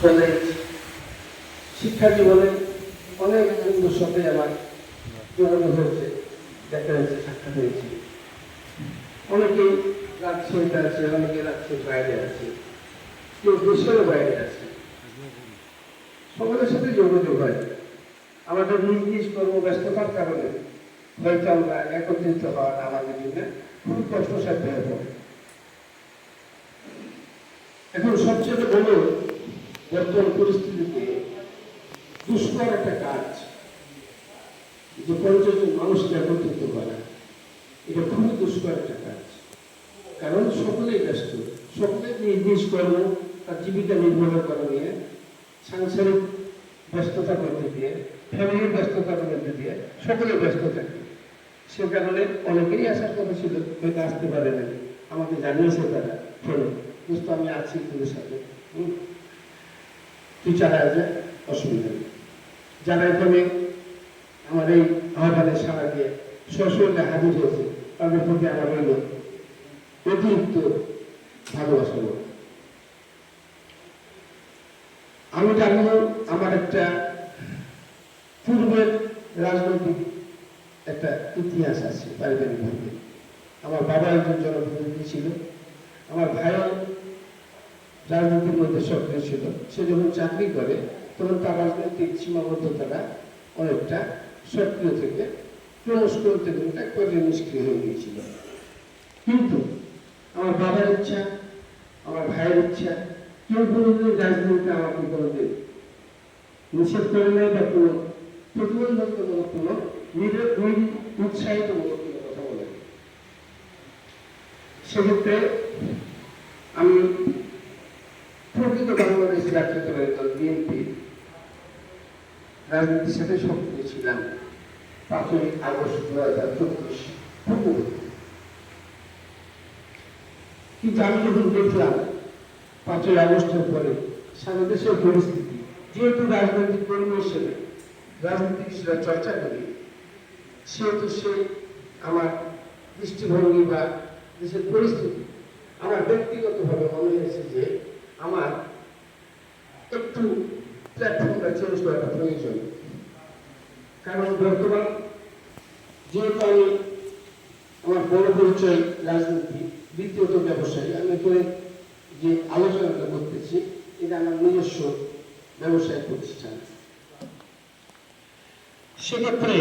College, শিক্ষা জীবনে অনেক বন্ধুর সাথে আমার যোগাযোগ হয়েছে, দেখা হয়েছে, সাক্ষাৎ হয়েছে। অনেকেই রাজশাহীতে আছে, অনেকে রাজশাহীর বাইরে আছে, কেউ দেশেরও বাইরে আছে। সকলের সাথে যোগাযোগ হয়। আমাদের নিজ নিজ কর্মব্যস্ততার কারণে হয়তো আমরা একত্রিত হওয়াটা আমাদের জন্য খুব কষ্টসাধ্য হয়ে পড়ে। এখন সবচেয়ে বড় বর্তমান পরিস্থিতিতে দুষ্কর একটা কাজ, যে 50 জন মানুষকে একত্রিত করা, এটা খুবই দুষ্কর একটা কাজ। কারণ সকলেই ব্যস্ত, সকলে নিজ নিজ কর্ম, তার জীবিকা নির্ভর করা নিয়ে, সাংসারিক ব্যস্ততা করতে দিয়ে, ফ্যামিলির ব্যস্ততার মধ্যে দিয়ে সকলে ব্যস্ত থাকে। সে কারণে অনেকেরই আসার কথা ছিল, হয়তো আসতে পারে না। আমাকে জানিয়েছে তারা, শোনো বুঝতো আমি আছি তোদের সাথে, তুই চালায় যা, অসুবিধা নেই। যারা এখানে আমার এই আহ্বানে সাড়া দিয়ে সশরীরে হাজির হয়েছে, তাদের প্রতি আমার হইল অতিরিক্ত ভালোবাসা। আমি জানি আমার একটা পূর্বের রাজনৈতিক একটা ইতিহাস আছে পারিবারিকভাবে। আমার বাবা একজন জনপ্রতিনিধি ছিল, আমার ভাইও রাজনীতির মধ্যে সক্রিয় ছিল। সে যখন চাকরি করে তখন তার রাজনৈতিক সীমাবদ্ধতাটা অনেকটা সক্রিয় থেকে ক্রমশ করতে করতে একবারে নিষ্ক্রিয় হয়ে গিয়েছিল। কিন্তু আমার বাবার ইচ্ছা, আমার ভাইয়ের ইচ্ছা, কেউ কোনোদিন রাজনীতিতে আমাকে কোনোদিন নিষেধ করে নেয় বা কোনো প্রতিবন্ধকতামূলক কোনো উৎসাহিতমূলক কোনো কথা বলে। সেক্ষেত্রে আমি প্রকৃত বাংলাদেশ জাতীয়তাবাদী দল বিএনপি রাজনীতির সাথে সক্রিয় ছিলাম 5ই আগস্ট 2024 কিন্তু আমি যখন দেখলাম 5ই আগস্টের পরে সারা দেশের পরিস্থিতি, যেহেতু রাজনৈতিক কর্মী হিসেবে রাজনীতি বিষয়ে চর্চা করি, সেহেতু সেই আমার দৃষ্টিভঙ্গি বা দেশের পরিস্থিতি আমার ব্যক্তিগতভাবে মনে হয়েছে যে আমার একটু প্ল্যাটফর্মটা চেঞ্জ করাটা প্রয়োজন। কারণ বর্তমান যেহেতু আমি আমার বড় পরিচয় রাজনীতি, দ্বিতীয়ত ব্যবসায়ী, আমি এখানে যে আলোচনাটা করতেছি এটা আমার নিজস্ব ব্যবসায় প্রতিষ্ঠান। সেক্ষেত্রে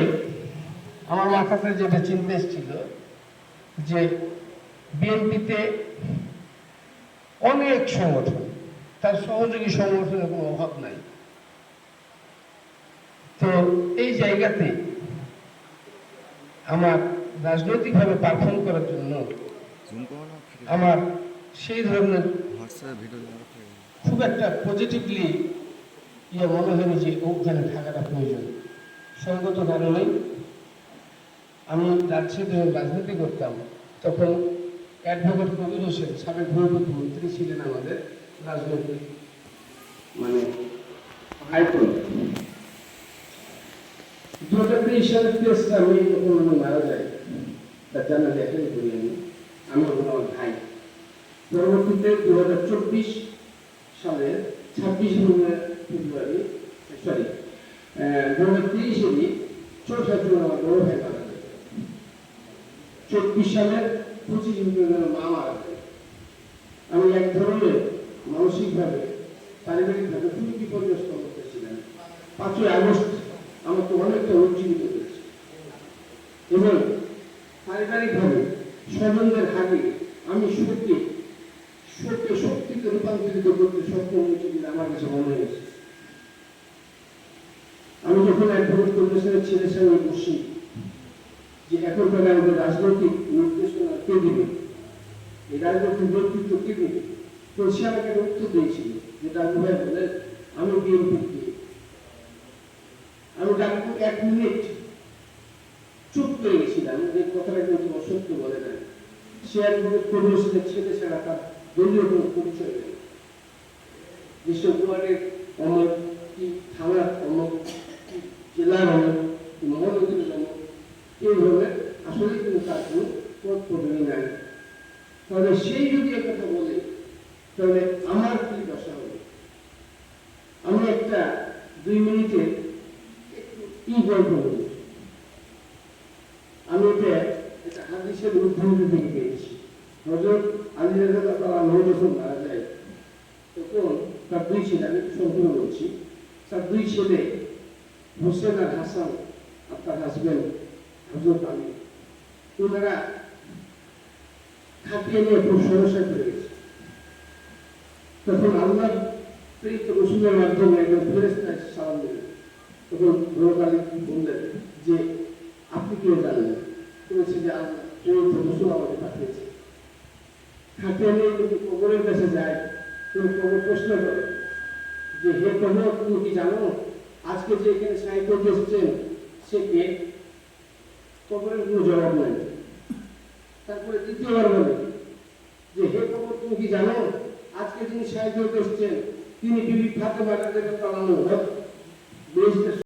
আমার মাথাতে যেটা চিন্তা ছিল যে বিএনপিতে অনেক সংগঠন, তার সহযোগী সংগঠনের কোনো অভাব নাই। তো এই জায়গাতে আমার রাজনৈতিকভাবে পারফর্ম করার জন্য আমার সেই ধরনের খুব একটা পজিটিভলি মনে হয়নি যে ওখানে থাকাটা প্রয়োজন। সঙ্গত কারণেই আমি রাজশাহীতে রাজনীতি করতাম, তখন অ্যাডভোকেট কবির হোসেন সাবেক মন্ত্রী ছিলেন আমাদের রাজনৈতিক মানে আইকন। 2023 সালের 23 আমি যখন আমি মারা যাই, তার জানা লেখাই করি আমি তখন আমার ভাই। পরবর্তীতে 2024 সালের 26 ফেব্রুয়ারি 2023-এরই 4 জুন আমার বড় ভাই মারা যায়। 24 সালের 25 জুন মা মারা যায়। আমি এক ধরনের মানসিকভাবে পারিবারিকভাবে খুবই বিপর্যস্ত অবস্থায় ছিলাম। 5ই আগস্ট আমাকে অনেকটা উজ্জীবিত করেছে এবং পারিবারিকভাবে স্বজনদের হাতে আমি শক্তিতে রূপান্তরিত করতে সক্ষম হয়েছি বলে আমার কাছে মনে হয়েছে। আমি যখন অ্যাডভোকেট কমিশনের ছেলের সঙ্গে বসি যে এখনকার আমাদের রাজনৈতিক নির্দেশনা কে দিবে, এই রাজনৈতিক নেতৃত্ব কে দিবে, তো সে আমাকে উত্তর দিয়েছিল যে ডাক্তার ভাই বলে আমি বিএনপি। আমি ডাক্তার 1 মিনিট চুপ করে গেছিলাম যে কথাটা কিন্তু অসত্য বলে না। সে অ্যাডভোকেট কমিশনের ছেলে ছাড়া তার দলীয় কোনো পরিচয় নেই। যেসব ওয়ার্ডের অমক, কি থানার অমক, কি জেলার অমক, কি মহানগরের অমক, এই ধরনের আসলে কিন্তু তার কোনো পদ পদবি নাই। তাহলে সেই যদি কথা বলে তাহলে আমার কি দশা হবে? একটা 2 মিনিটে কি গল্প বলি। আমি এটা হাদিসের উদ্ধৃতি থেকে পেয়েছি। হযরত আলী রাদিয়াল্লাহু আনহু যখন মারা যায় তখন তার 2 ছেলে, আমি সম্পূর্ণ বলছি, তার 2 ছেলে হোসেন আর হাসান, আপনার হাসবেন্ড হযরত আলী, ওনারা খাটিয়ে নিয়ে খুব সমস্যায় পড়ে গেছে। তখন আল্লাহ প্রেরিত রসুলের মাধ্যমে একজন ফেরেশতা এসে সালাম দিলেন। তখন হযরত আলী বললেন যে আপনি কে জানেন? বলেছে যে আল্লাহ প্রেরিত রসুল আমাকে পাঠিয়েছে। খাটিয়ে নিয়ে যদি কবরের কাছে যায়, তুমি কবর প্রশ্ন করে যে হে কবর, তুমি কি জানো আজকে যে এখানে সাহিত্য এসেছেন সে কে? কবরের কোনো জবাব নাই। তারপরে দ্বিতীয়বার বলে যে হে কবর, তুমি কি জানো আজকে যিনি সাহিত্য এসেছেন তিনি বিবি ফাতেমা রাদিয়াল্লাহু তাআলা আনহা